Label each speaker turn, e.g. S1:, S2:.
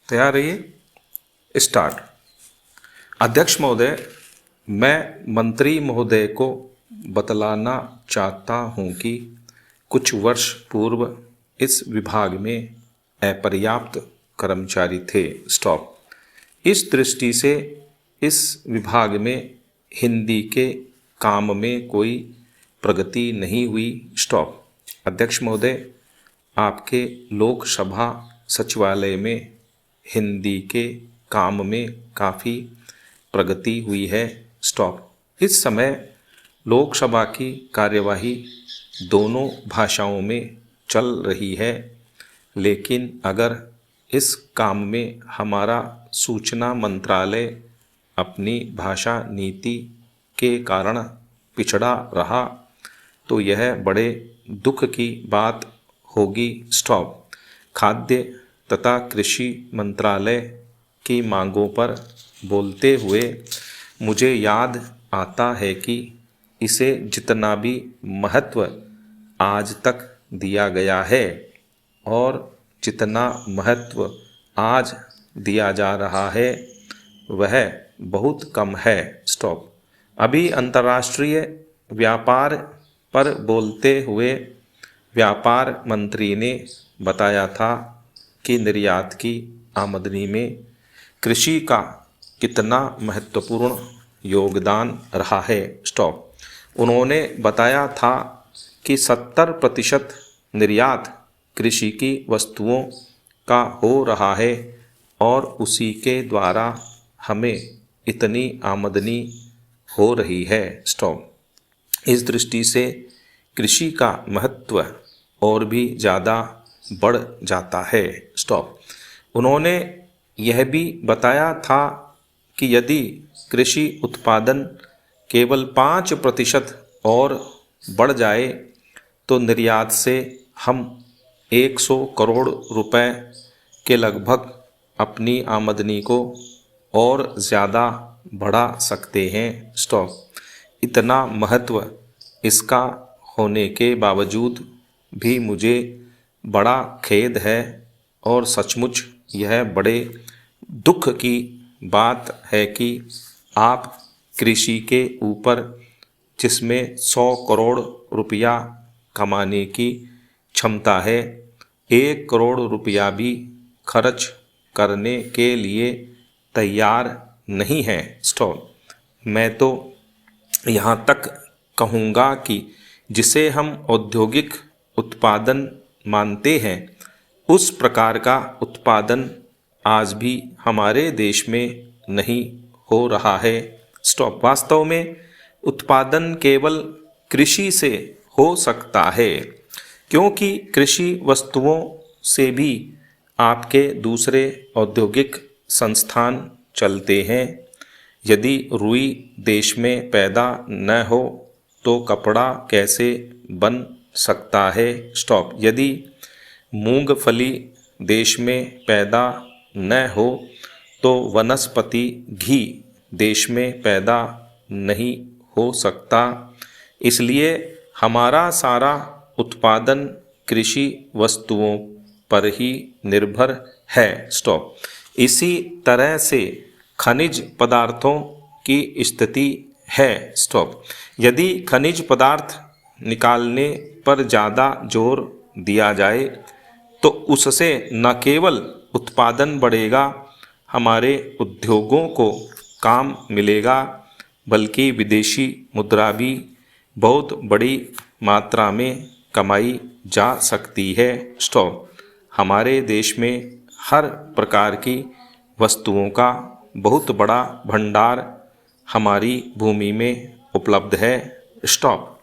S1: तैयार रहिए। स्टार्ट। अध्यक्ष महोदय, मैं मंत्री महोदय को बतलाना चाहता हूं कि कुछ वर्ष पूर्व इस विभाग में अपर्याप्त कर्मचारी थे। स्टॉप। इस दृष्टि से इस विभाग में हिंदी के काम में कोई प्रगति नहीं हुई। स्टॉप। अध्यक्ष महोदय, आपके लोकसभा सचिवालय में हिंदी के काम में काफ़ी प्रगति हुई है। स्टॉप। इस समय लोकसभा की कार्यवाही दोनों भाषाओं में चल रही है, लेकिन अगर इस काम में हमारा सूचना मंत्रालय अपनी भाषा नीति के कारण पिछड़ा रहा तो यह बड़े दुख की बात होगी। स्टॉप। खाद्य तथा कृषि मंत्रालय की मांगों पर बोलते हुए मुझे याद आता है कि इसे जितना भी महत्व आज तक दिया गया है और जितना महत्व आज दिया जा रहा है वह बहुत कम है। स्टॉप। अभी अंतर्राष्ट्रीय व्यापार पर बोलते हुए व्यापार मंत्री ने बताया था कि निर्यात की आमदनी में कृषि का कितना महत्वपूर्ण योगदान रहा है। स्टॉप। उन्होंने बताया था कि 70% निर्यात कृषि की वस्तुओं का हो रहा है और उसी के द्वारा हमें इतनी आमदनी हो रही है। स्टॉप। इस दृष्टि से कृषि का महत्व और भी ज़्यादा बढ़ जाता है। स्टॉप। उन्होंने यह भी बताया था कि यदि कृषि उत्पादन केवल 5% और बढ़ जाए तो निर्यात से हम 100 करोड़ रुपए के लगभग अपनी आमदनी को और ज़्यादा बढ़ा सकते हैं। स्टॉप। इतना महत्व इसका होने के बावजूद भी मुझे बड़ा खेद है और सचमुच यह बड़े दुख की बात है कि आप कृषि के ऊपर जिसमें 100 करोड़ रुपया कमाने की क्षमता है, 1 करोड़ रुपया भी खर्च करने के लिए तैयार नहीं है। स्टॉप। मैं तो यहाँ तक कहूँगा कि जिसे हम औद्योगिक उत्पादन मानते हैं उस प्रकार का उत्पादन आज भी हमारे देश में नहीं हो रहा है। स्टॉप। वास्तव में उत्पादन केवल कृषि से हो सकता है, क्योंकि कृषि वस्तुओं से भी आपके दूसरे औद्योगिक संस्थान चलते हैं। यदि रुई देश में पैदा न हो तो कपड़ा कैसे बन सकता है। स्टॉप। यदि मूंगफली देश में पैदा न हो तो वनस्पति घी देश में पैदा नहीं हो सकता। इसलिए हमारा सारा उत्पादन कृषि वस्तुओं पर ही निर्भर है। स्टॉप। इसी तरह से खनिज पदार्थों की स्थिति है। स्टॉप। यदि खनिज पदार्थ निकालने पर ज़्यादा जोर दिया जाए तो उससे न केवल उत्पादन बढ़ेगा, हमारे उद्योगों को काम मिलेगा, बल्कि विदेशी मुद्रा भी बहुत बड़ी मात्रा में कमाई जा सकती है। स्टॉप। हमारे देश में हर प्रकार की वस्तुओं का बहुत बड़ा भंडार हमारी भूमि में उपलब्ध है। स्टॉप।